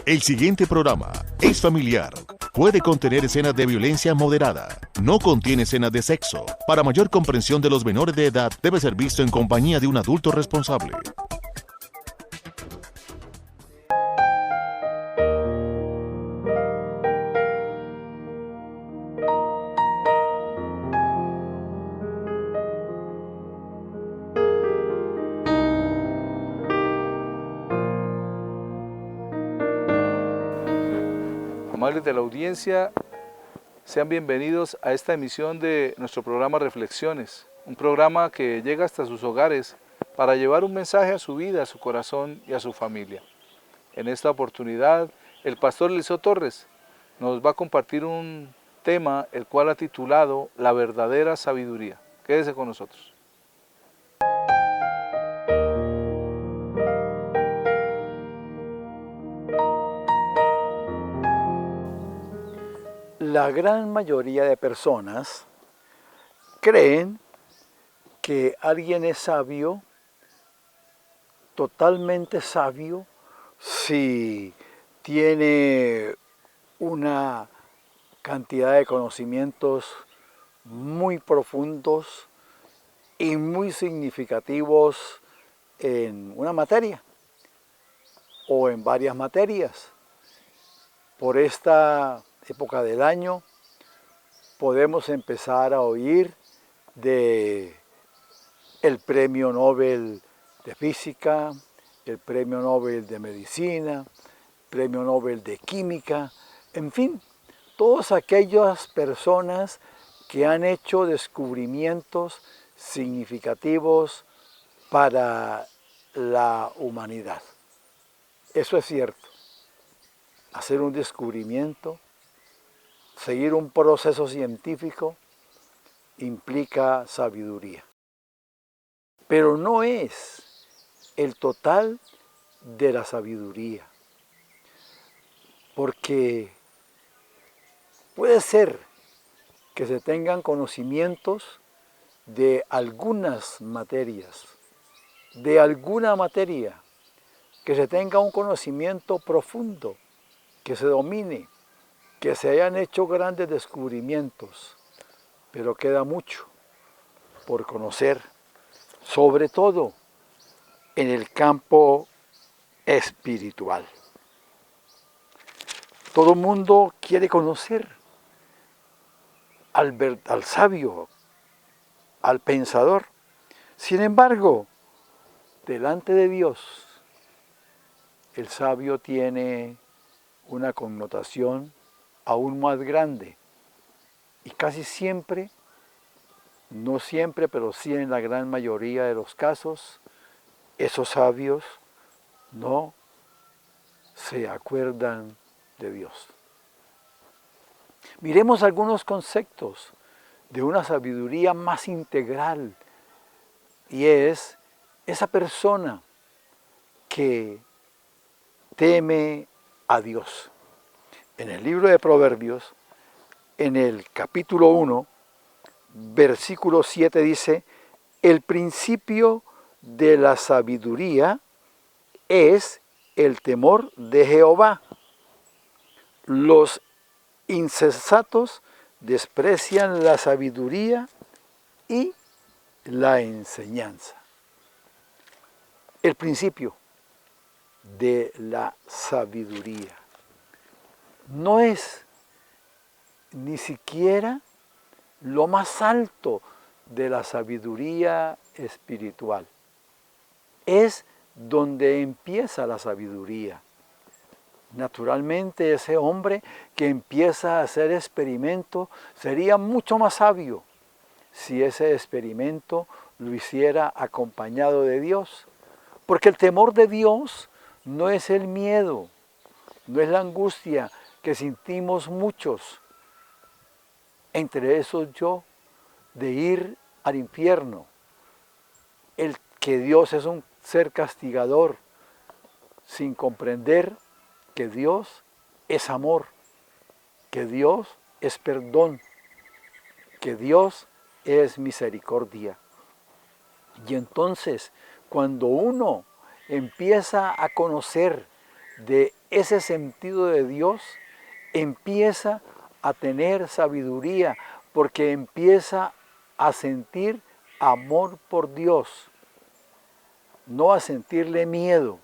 El siguiente programa es familiar. Puede contener escenas de violencia moderada. No contiene escenas de sexo. Para mayor comprensión de los menores de edad, debe ser visto en compañía de un adulto responsable. Amables de la audiencia, sean bienvenidos a esta emisión de nuestro programa Reflexiones, un programa que llega hasta sus hogares para llevar un mensaje a su vida, a su corazón y a su familia. En esta oportunidad, el pastor Eliseo Torres nos va a compartir un tema el cual ha titulado La verdadera sabiduría. Quédese con nosotros. La gran mayoría de personas creen que alguien es sabio, totalmente sabio, si tiene una cantidad de conocimientos muy profundos y muy significativos en una materia o en varias materias. Por esta época del año podemos empezar a oír de el premio Nobel de Física, el premio Nobel de Medicina, premio Nobel de Química, en fin, todas aquellas personas que han hecho descubrimientos significativos para la humanidad. Eso es cierto. Hacer un descubrimiento, seguir un proceso científico, implica sabiduría. Pero no es el total de la sabiduría, porque puede ser que se tengan conocimientos de algunas materias, de alguna materia, que se tenga un conocimiento profundo, que se domine, que se hayan hecho grandes descubrimientos, pero queda mucho por conocer, sobre todo en el campo espiritual. Todo el mundo quiere conocer al sabio, al pensador. Sin embargo, delante de Dios, el sabio tiene una connotación aún más grande y casi siempre, no siempre, pero sí en la gran mayoría de los casos, esos sabios no se acuerdan de Dios. Miremos algunos conceptos de una sabiduría más integral, y es esa persona que teme a Dios. En el libro de Proverbios, en el capítulo 1, versículo 7 dice: el principio de la sabiduría es el temor de Jehová. Los insensatos desprecian la sabiduría y la enseñanza. El principio de la sabiduría no es ni siquiera lo más alto de la sabiduría espiritual. Es donde empieza la sabiduría. Naturalmente, ese hombre que empieza a hacer experimento sería mucho más sabio si ese experimento lo hiciera acompañado de Dios. Porque el temor de Dios no es el miedo, no es la angustia que sentimos muchos, entre esos yo, de ir al infierno. El que Dios es un ser castigador, sin comprender que Dios es amor, que Dios es perdón, que Dios es misericordia. Y entonces, cuando uno empieza a conocer de ese sentido de Dios, empieza a tener sabiduría, porque empieza a sentir amor por Dios, no a sentirle miedo,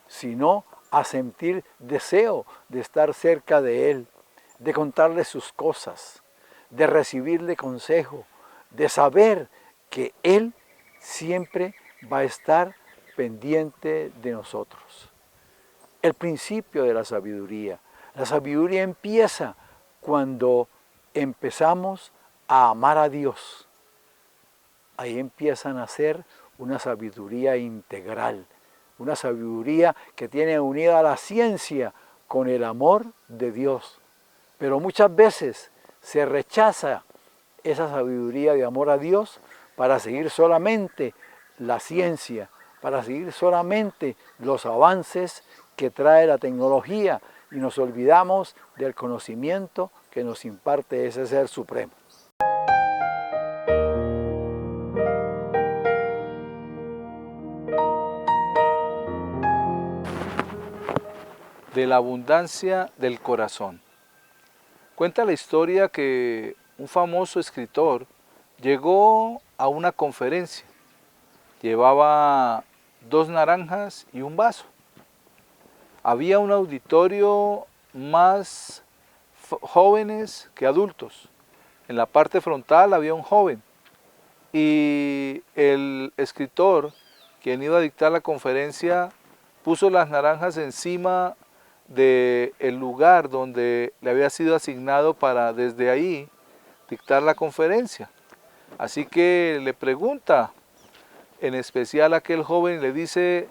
sino a sentir deseo de estar cerca de Él, de contarle sus cosas, de recibirle consejo, de saber que Él siempre va a estar pendiente de nosotros. El principio de la sabiduría. La sabiduría empieza cuando empezamos a amar a Dios. Ahí empieza a nacer una sabiduría integral, una sabiduría que tiene unida a la ciencia con el amor de Dios. Pero muchas veces se rechaza esa sabiduría de amor a Dios para seguir solamente la ciencia, para seguir solamente los avances que trae la tecnología y nos olvidamos del conocimiento que nos imparte ese Ser Supremo. De la abundancia del corazón. Cuenta la historia que un famoso escritor llegó a una conferencia. Llevaba 2 naranjas y un vaso. Había un auditorio más jóvenes que adultos. En la parte frontal había un joven. Y el escritor, quien iba a dictar la conferencia, puso las naranjas encima del lugar donde le había sido asignado para desde ahí dictar la conferencia. Así que le pregunta en especial a aquel joven, le dice: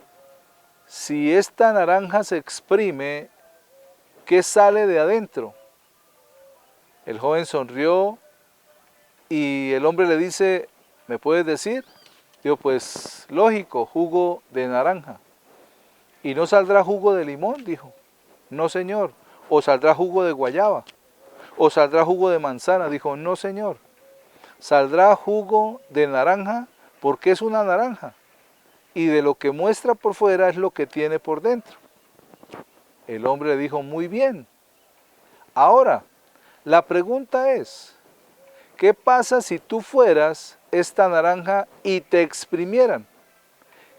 si esta naranja se exprime, ¿qué sale de adentro? El joven sonrió y el hombre le dice: ¿me puedes decir? Digo, pues lógico, jugo de naranja. ¿Y no saldrá jugo de limón? Dijo. No, señor. ¿O saldrá jugo de guayaba? ¿O saldrá jugo de manzana? Dijo, no, señor. Saldrá jugo de naranja porque es una naranja. Y de lo que muestra por fuera es lo que tiene por dentro. El hombre le dijo, muy bien. Ahora, la pregunta es, ¿qué pasa si tú fueras esta naranja y te exprimieran?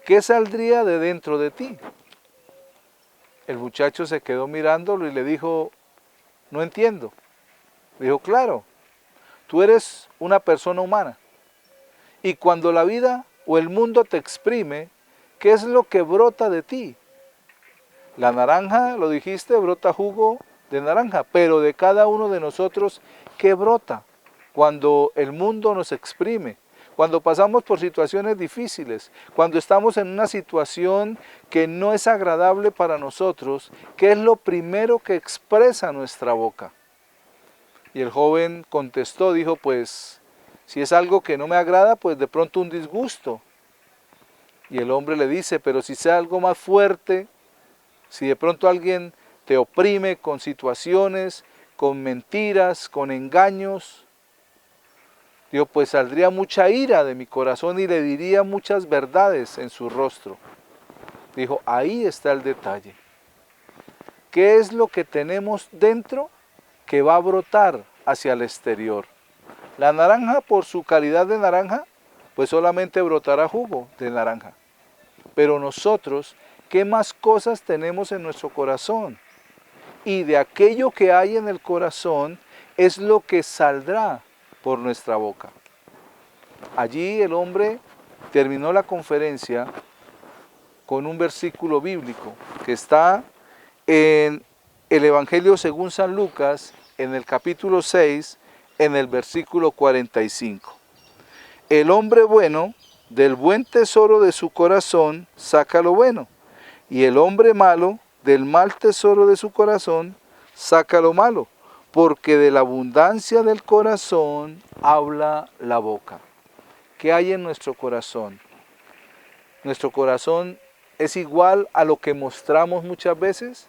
¿Qué saldría de dentro de ti? El muchacho se quedó mirándolo y le dijo, no entiendo. Dijo, claro, tú eres una persona humana. Y cuando la vida o el mundo te exprime, ¿qué es lo que brota de ti? La naranja, lo dijiste, brota jugo de naranja, pero de cada uno de nosotros, ¿qué brota cuando el mundo nos exprime? Cuando pasamos por situaciones difíciles, cuando estamos en una situación que no es agradable para nosotros, ¿qué es lo primero que expresa nuestra boca? Y el joven contestó, dijo, pues, si es algo que no me agrada, pues de pronto un disgusto. Y el hombre le dice, pero si sea algo más fuerte, si de pronto alguien te oprime con situaciones, con mentiras, con engaños, digo, pues saldría mucha ira de mi corazón y le diría muchas verdades en su rostro. Dijo, ahí está el detalle. ¿Qué es lo que tenemos dentro que va a brotar hacia el exterior? La naranja, por su calidad de naranja, pues solamente brotará jugo de naranja. Pero nosotros, ¿qué más cosas tenemos en nuestro corazón? Y de aquello que hay en el corazón es lo que saldrá por nuestra boca. Allí el hombre terminó la conferencia con un versículo bíblico que está en el Evangelio según San Lucas, en el capítulo 6, en el versículo 45. El hombre bueno, del buen tesoro de su corazón, saca lo bueno, y el hombre malo, del mal tesoro de su corazón, saca lo malo, porque de la abundancia del corazón habla la boca. ¿Qué hay en nuestro corazón? ¿Nuestro corazón es igual a lo que mostramos muchas veces?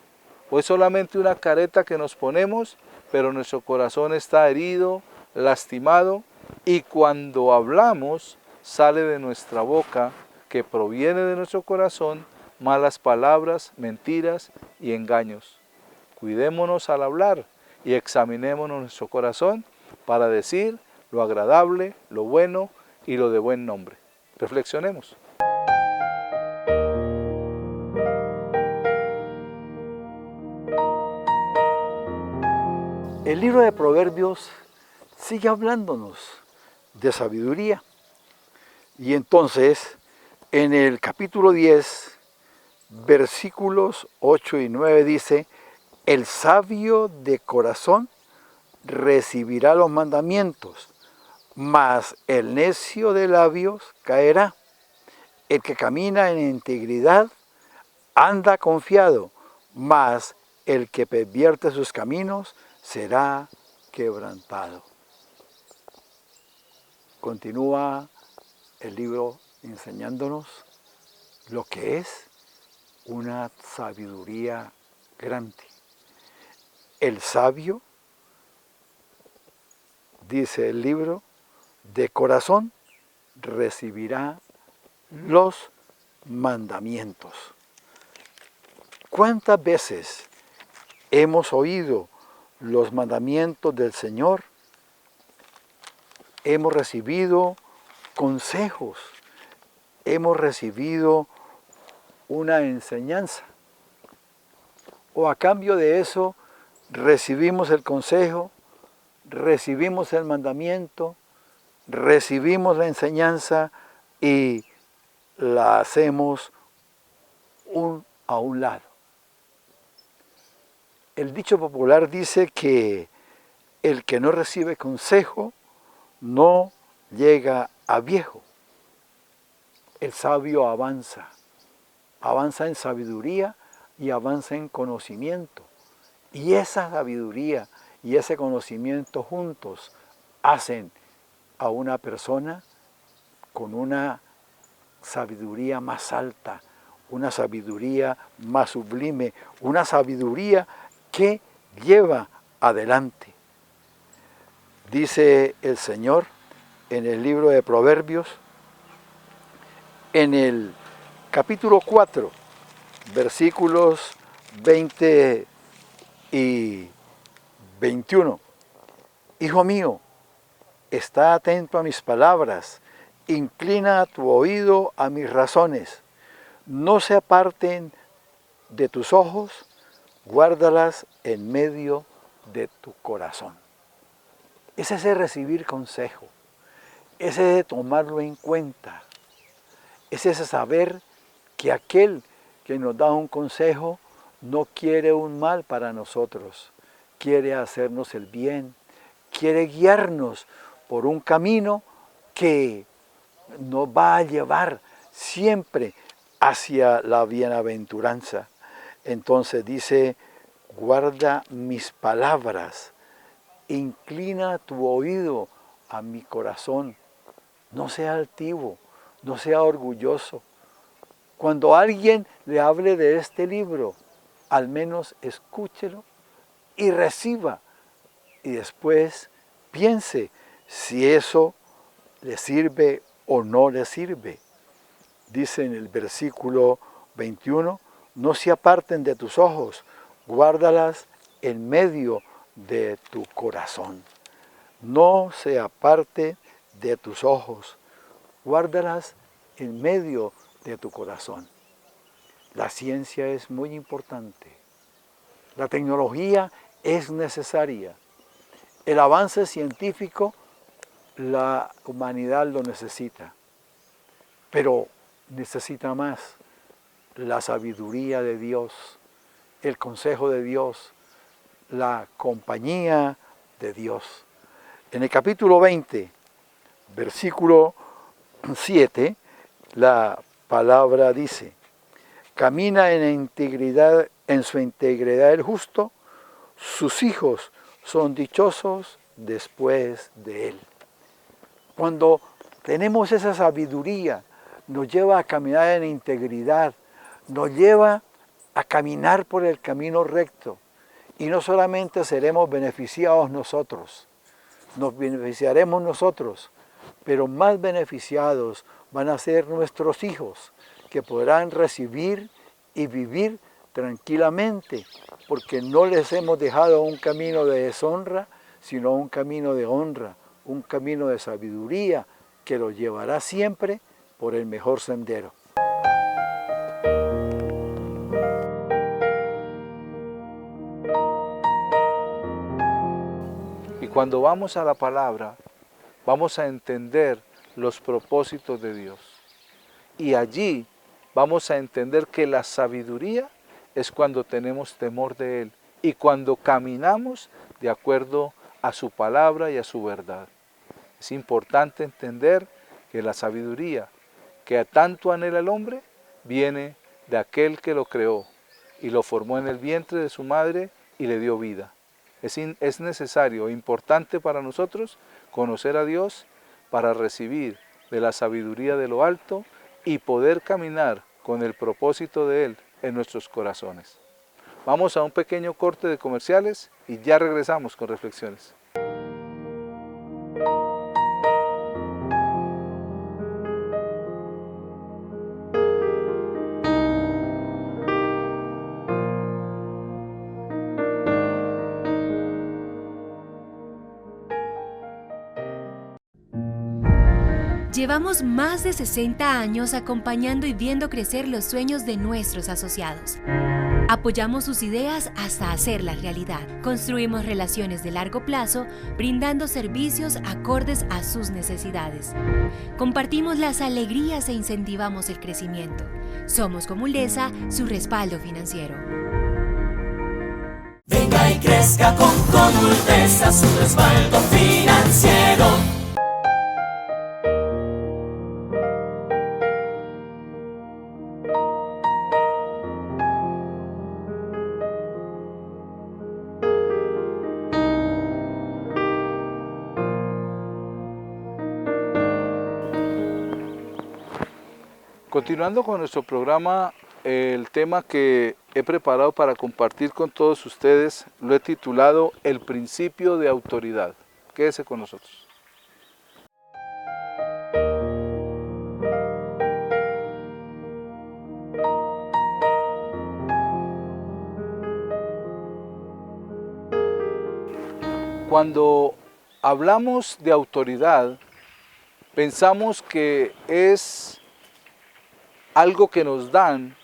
¿O es solamente una careta que nos ponemos, pero nuestro corazón está herido, lastimado, y cuando hablamos sale de nuestra boca, que proviene de nuestro corazón, malas palabras, mentiras y engaños. Cuidémonos al hablar y examinémonos nuestro corazón para decir lo agradable, lo bueno y lo de buen nombre. Reflexionemos. El libro de Proverbios sigue hablándonos de sabiduría. Y entonces, en el capítulo 10, versículos 8 y 9 dice: el sabio de corazón recibirá los mandamientos, mas el necio de labios caerá. El que camina en integridad anda confiado, mas el que pervierte sus caminos será quebrantado. Continúa el libro enseñándonos lo que es una sabiduría grande. El sabio, dice el libro, de corazón recibirá los mandamientos. ¿Cuántas veces hemos oído los mandamientos del Señor? Hemos recibido consejos, hemos recibido una enseñanza. O a cambio de eso, recibimos el consejo, recibimos el mandamiento, recibimos la enseñanza y la hacemos a un lado. El dicho popular dice que el que no recibe consejo no llega a viejo. El sabio avanza en sabiduría y avanza en conocimiento. Y esa sabiduría y ese conocimiento juntos hacen a una persona con una sabiduría más alta, una sabiduría más sublime, una sabiduría que lleva adelante. Dice el Señor en el libro de Proverbios, en el capítulo 4, versículos 20 y 21. Hijo mío, está atento a mis palabras, inclina tu oído a mis razones, no se aparten de tus ojos, guárdalas en medio de tu corazón. Es ese recibir consejo, es ese tomarlo en cuenta, es ese saber que aquel que nos da un consejo no quiere un mal para nosotros, quiere hacernos el bien, quiere guiarnos por un camino que nos va a llevar siempre hacia la bienaventuranza. Entonces dice, guarda mis palabras, inclina tu oído a mi corazón, no sea altivo, no sea orgulloso. Cuando alguien le hable de este libro, al menos escúchelo y reciba, y después piense si eso le sirve o no le sirve. Dice en el versículo 21, no se aparten de tus ojos, guárdalas en medio de tu corazón. No se aparte de tus ojos, guárdalas en medio de tu corazón. La ciencia es muy importante. La tecnología es necesaria. El avance científico, la humanidad lo necesita. Pero necesita más la sabiduría de Dios, el consejo de Dios, la compañía de Dios. En el capítulo 20, versículo 7, la palabra dice, camina en su integridad el justo, sus hijos son dichosos después de él. Cuando tenemos esa sabiduría, nos lleva a caminar en integridad, nos lleva a caminar por el camino recto. Y no solamente seremos beneficiados nosotros, nos beneficiaremos nosotros, pero más beneficiados van a ser nuestros hijos, que podrán recibir y vivir tranquilamente, porque no les hemos dejado un camino de deshonra, sino un camino de honra, un camino de sabiduría que los llevará siempre por el mejor sendero. Y cuando vamos a la palabra, vamos a entender los propósitos de Dios. Y allí vamos a entender que la sabiduría es cuando tenemos temor de Él y cuando caminamos de acuerdo a su palabra y a su verdad. Es importante entender que la sabiduría que tanto anhela el hombre viene de aquel que lo creó y lo formó en el vientre de su madre y le dio vida. Es necesario e importante para nosotros conocer a Dios para recibir de la sabiduría de lo alto y poder caminar con el propósito de Él en nuestros corazones. Vamos a un pequeño corte de comerciales y ya regresamos con reflexiones. Llevamos más de 60 años acompañando y viendo crecer los sueños de nuestros asociados. Apoyamos sus ideas hasta hacerlas realidad. Construimos relaciones de largo plazo, brindando servicios acordes a sus necesidades. Compartimos las alegrías e incentivamos el crecimiento. Somos como Ulesa, su respaldo financiero. Venga y crezca con Ulesa, su respaldo financiero. Continuando con nuestro programa, el tema que he preparado para compartir con todos ustedes lo he titulado El principio de autoridad. Quédese con nosotros. Cuando hablamos de autoridad, pensamos que es algo que nos dan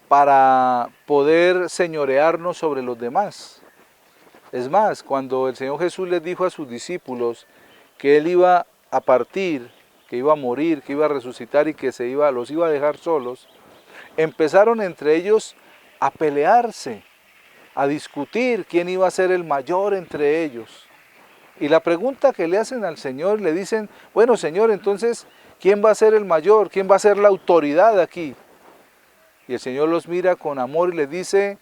para poder señorearnos sobre los demás. Es más, cuando el Señor Jesús les dijo a sus discípulos que Él iba a partir, que iba a morir, que iba a resucitar y que los iba a dejar solos, empezaron entre ellos a pelearse, a discutir quién iba a ser el mayor entre ellos. Y la pregunta que le hacen al Señor, le dicen, bueno Señor, entonces, ¿quién va a ser el mayor? ¿Quién va a ser la autoridad aquí? Y el Señor los mira con amor y les dice,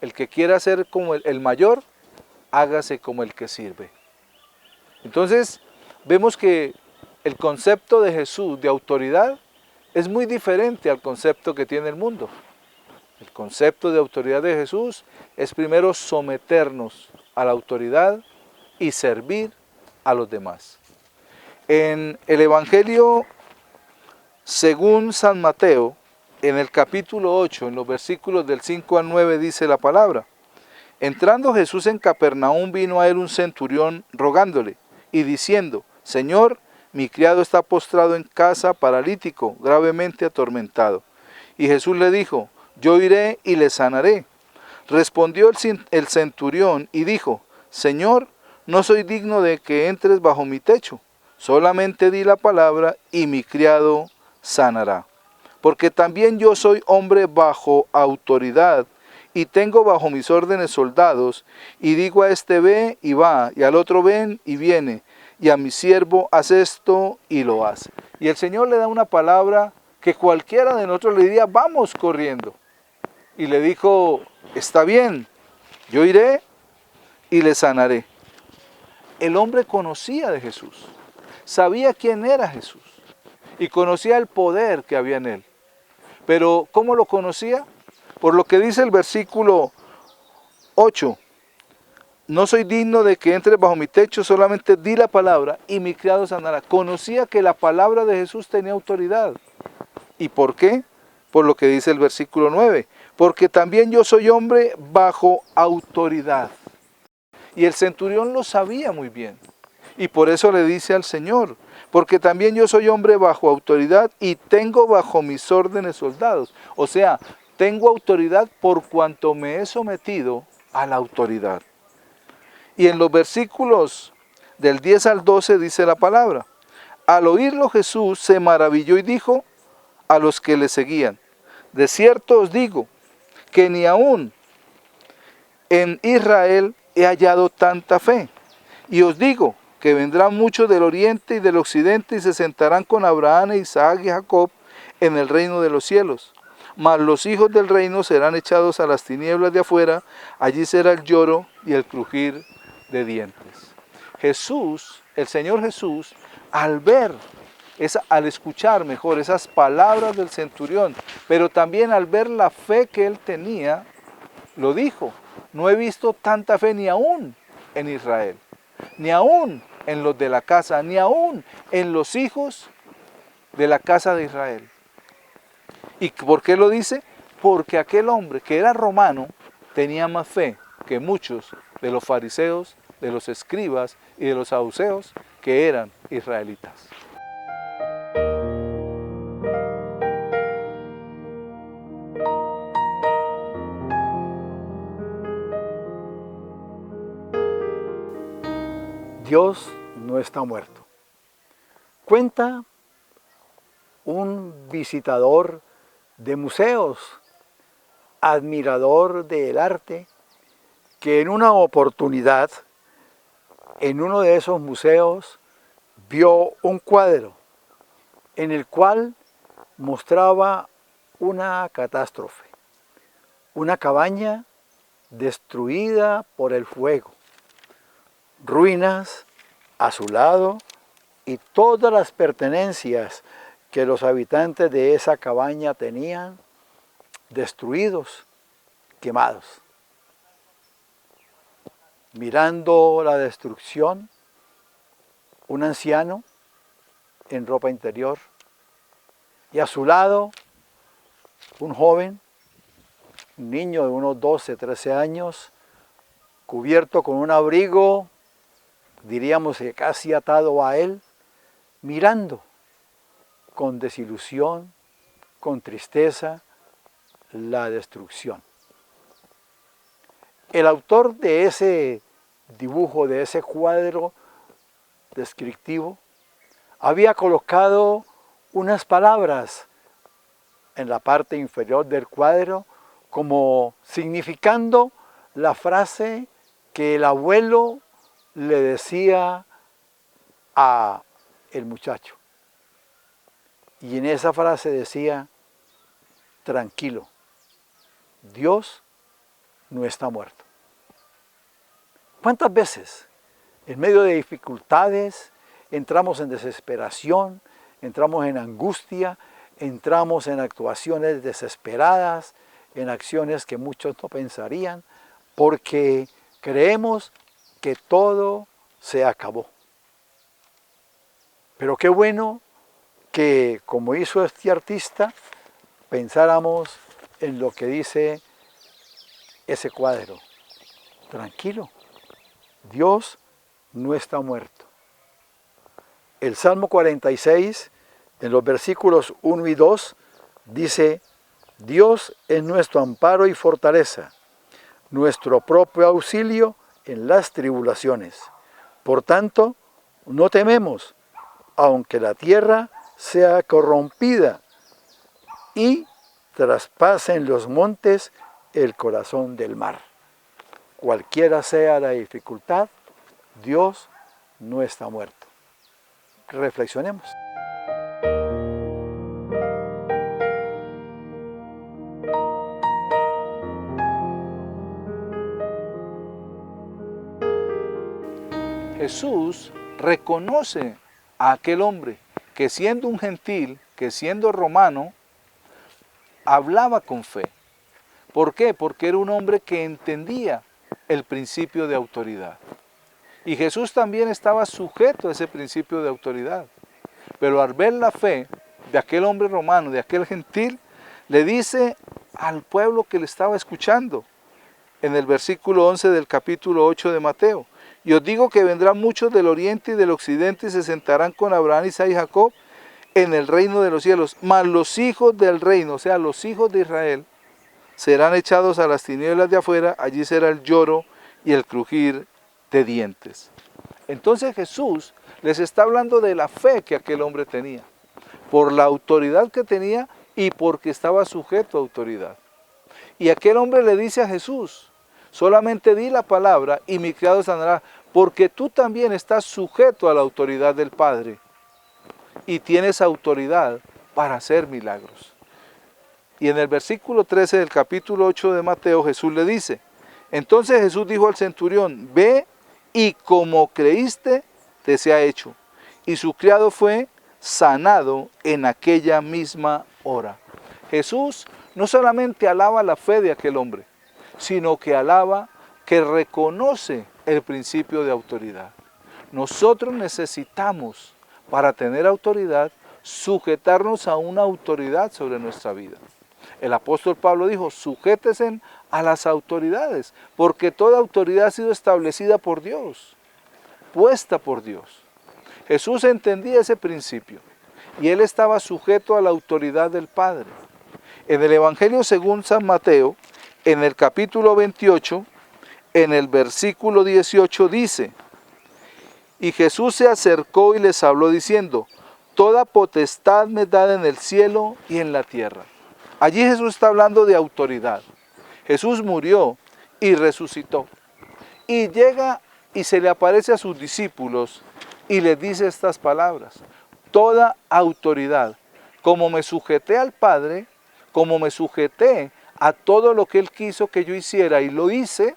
el que quiera ser como el mayor, hágase como el que sirve. Entonces, vemos que el concepto de Jesús de autoridad es muy diferente al concepto que tiene el mundo. El concepto de autoridad de Jesús es primero someternos a la autoridad y servir a los demás. En el Evangelio según San Mateo, en el capítulo 8, en los versículos del 5 al 9, dice la palabra: entrando Jesús en Capernaum, vino a él un centurión rogándole y diciendo: Señor, mi criado está postrado en casa, paralítico, gravemente atormentado. Y Jesús le dijo: yo iré y le sanaré. Respondió el centurión y dijo: Señor, no soy digno de que entres bajo mi techo. Solamente di la palabra y mi criado sanará. Porque también yo soy hombre bajo autoridad y tengo bajo mis órdenes soldados, y digo a este ve y va, y al otro ven y viene, y a mi siervo haz esto y lo hace. Y el Señor le da una palabra que cualquiera de nosotros le diría: vamos corriendo. Y le dijo: está bien, yo iré y le sanaré. El hombre conocía de Jesús, sabía quién era Jesús y conocía el poder que había en él. Pero ¿cómo lo conocía? Por lo que dice el versículo 8: no soy digno de que entres bajo mi techo, solamente di la palabra y mi criado sanará. Conocía que la palabra de Jesús tenía autoridad. ¿Y por qué? por lo que dice el versículo 9, porque también yo soy hombre bajo autoridad. Y el centurión lo sabía muy bien, y por eso le dice al Señor, porque también yo soy hombre bajo autoridad y tengo bajo mis órdenes soldados. O sea, tengo autoridad por cuanto me he sometido a la autoridad. Y en los versículos del 10 al 12 dice la palabra, al oírlo Jesús se maravilló y dijo a los que le seguían, de cierto os digo que ni aún en Israel he hallado tanta fe. Y os digo que vendrán muchos del oriente y del occidente y se sentarán con Abraham, Isaac y Jacob en el reino de los cielos. Mas los hijos del reino serán echados a las tinieblas de afuera, allí será el lloro y el crujir de dientes. Jesús, el Señor Jesús, al escuchar mejor esas palabras del centurión, pero también al ver la fe que él tenía, lo dijo, no he visto tanta fe ni aún en Israel, ni aún en los de la casa, ni aún en los hijos de la casa de Israel. ¿Y por qué lo dice? Porque aquel hombre que era romano tenía más fe que muchos de los fariseos, de los escribas y de los saduceos que eran israelitas. Dios no está muerto. Cuenta un visitador de museos, admirador del arte, que en una oportunidad, en uno de esos museos, vio un cuadro en el cual mostraba una catástrofe, una cabaña destruida por el fuego, ruinas a su lado y todas las pertenencias que los habitantes de esa cabaña tenían destruidos, quemados. Mirando la destrucción, un anciano en ropa interior y a su lado un joven, un niño de unos 12, 13 años, cubierto con un abrigo, diríamos que casi atado a él, mirando con desilusión, con tristeza, la destrucción. El autor de ese dibujo, de ese cuadro descriptivo, había colocado unas palabras en la parte inferior del cuadro como significando la frase que el abuelo le decía a el muchacho. Y en esa frase decía, tranquilo, Dios no está muerto. ¿Cuántas veces en medio de dificultades entramos en desesperación, entramos en angustia, entramos en actuaciones desesperadas, en acciones que muchos no pensarían, porque creemos que todo se acabó? Pero qué bueno que, como hizo este artista, pensáramos en lo que dice ese cuadro. Tranquilo, Dios no está muerto. El Salmo 46, en los versículos 1 y 2, dice, Dios es nuestro amparo y fortaleza, nuestro propio auxilio en las tribulaciones. Por tanto, no tememos, aunque la tierra sea corrompida y traspasen los montes el corazón del mar. Cualquiera sea la dificultad, Dios no está muerto. Reflexionemos. Jesús reconoce a aquel hombre que siendo un gentil, que siendo romano, hablaba con fe. ¿Por qué? Porque era un hombre que entendía el principio de autoridad. Y Jesús también estaba sujeto a ese principio de autoridad. Pero al ver la fe de aquel hombre romano, de aquel gentil, le dice al pueblo que le estaba escuchando, en el versículo 11 del capítulo 8 de Mateo: y os digo que vendrán muchos del oriente y del occidente y se sentarán con Abraham, Isaac y Jacob en el reino de los cielos, mas los hijos del reino, o sea, los hijos de Israel, serán echados a las tinieblas de afuera, allí será el lloro y el crujir de dientes. Entonces Jesús les está hablando de la fe que aquel hombre tenía, por la autoridad que tenía y porque estaba sujeto a autoridad. Y aquel hombre le dice a Jesús: solamente di la palabra y mi criado sanará, porque tú también estás sujeto a la autoridad del Padre y tienes autoridad para hacer milagros. Y en el versículo 13 del capítulo 8 de Mateo, Jesús le dice: entonces Jesús dijo al centurión: ve y como creíste te sea hecho. Y su criado fue sanado en aquella misma hora. Jesús no solamente alaba la fe de aquel hombre, sino que alaba, que reconoce el principio de autoridad. Nosotros necesitamos, para tener autoridad, sujetarnos a una autoridad sobre nuestra vida. El apóstol Pablo dijo: sujétense a las autoridades, porque toda autoridad ha sido establecida por Dios, puesta por Dios. Jesús entendía ese principio y él estaba sujeto a la autoridad del Padre. En el Evangelio según San Mateo, en el capítulo 28, en el versículo 18 dice: y Jesús se acercó y les habló diciendo: toda potestad me es dada en el cielo y en la tierra. Allí Jesús está hablando de autoridad. Jesús murió y resucitó. Y llega y se le aparece a sus discípulos y les dice estas palabras: toda autoridad, como me sujeté al Padre, como me sujeté a todo lo que Él quiso que yo hiciera y lo hice,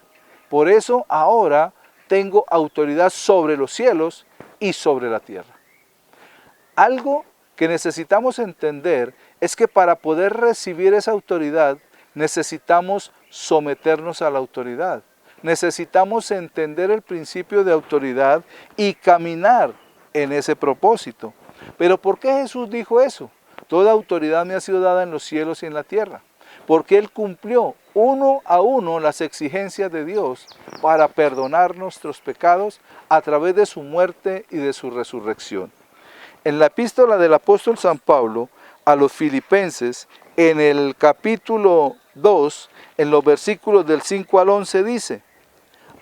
por eso ahora tengo autoridad sobre los cielos y sobre la tierra. Algo que necesitamos entender es que para poder recibir esa autoridad necesitamos someternos a la autoridad. Necesitamos entender el principio de autoridad y caminar en ese propósito. Pero ¿por qué Jesús dijo eso? Toda autoridad me ha sido dada en los cielos y en la tierra. Porque Él cumplió uno a uno las exigencias de Dios para perdonar nuestros pecados a través de su muerte y de su resurrección. En la epístola del apóstol San Pablo a los Filipenses, en el capítulo 2, en los versículos del 5 al 11 dice: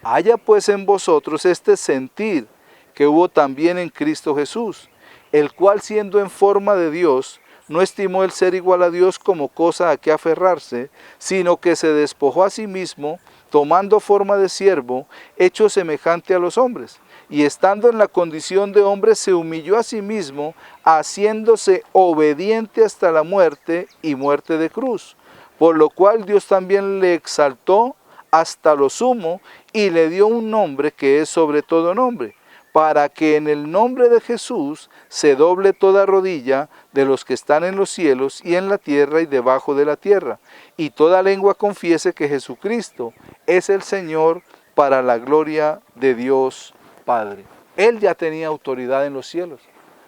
haya pues en vosotros este sentir que hubo también en Cristo Jesús, el cual siendo en forma de Dios, no estimó el ser igual a Dios como cosa a que aferrarse, sino que se despojó a sí mismo, tomando forma de siervo, hecho semejante a los hombres. Y estando en la condición de hombre, se humilló a sí mismo, haciéndose obediente hasta la muerte y muerte de cruz. Por lo cual Dios también le exaltó hasta lo sumo y le dio un nombre que es sobre todo nombre, para que en el nombre de Jesús se doble toda rodilla de los que están en los cielos y en la tierra y debajo de la tierra, y toda lengua confiese que Jesucristo es el Señor, para la gloria de Dios Padre. Él ya tenía autoridad en los cielos,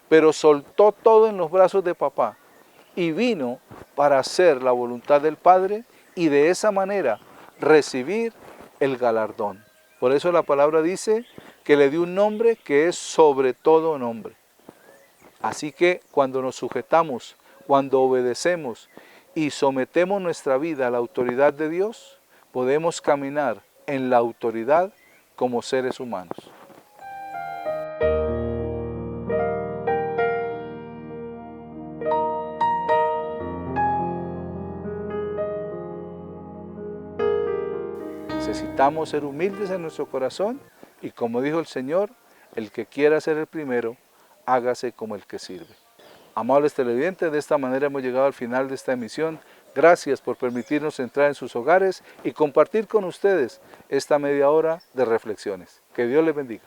pero soltó todo en los brazos de papá y vino para hacer la voluntad del Padre y de esa manera recibir el galardón. Por eso la palabra dice que le dio un nombre que es sobre todo nombre. Así que cuando nos sujetamos, cuando obedecemos y sometemos nuestra vida a la autoridad de Dios, podemos caminar en la autoridad como seres humanos. Necesitamos ser humildes en nuestro corazón y, como dijo el Señor, el que quiera ser el primero, hágase como el que sirve. Amables televidentes, de esta manera hemos llegado al final de esta emisión. Gracias por permitirnos entrar en sus hogares y compartir con ustedes esta media hora de reflexiones. Que Dios les bendiga.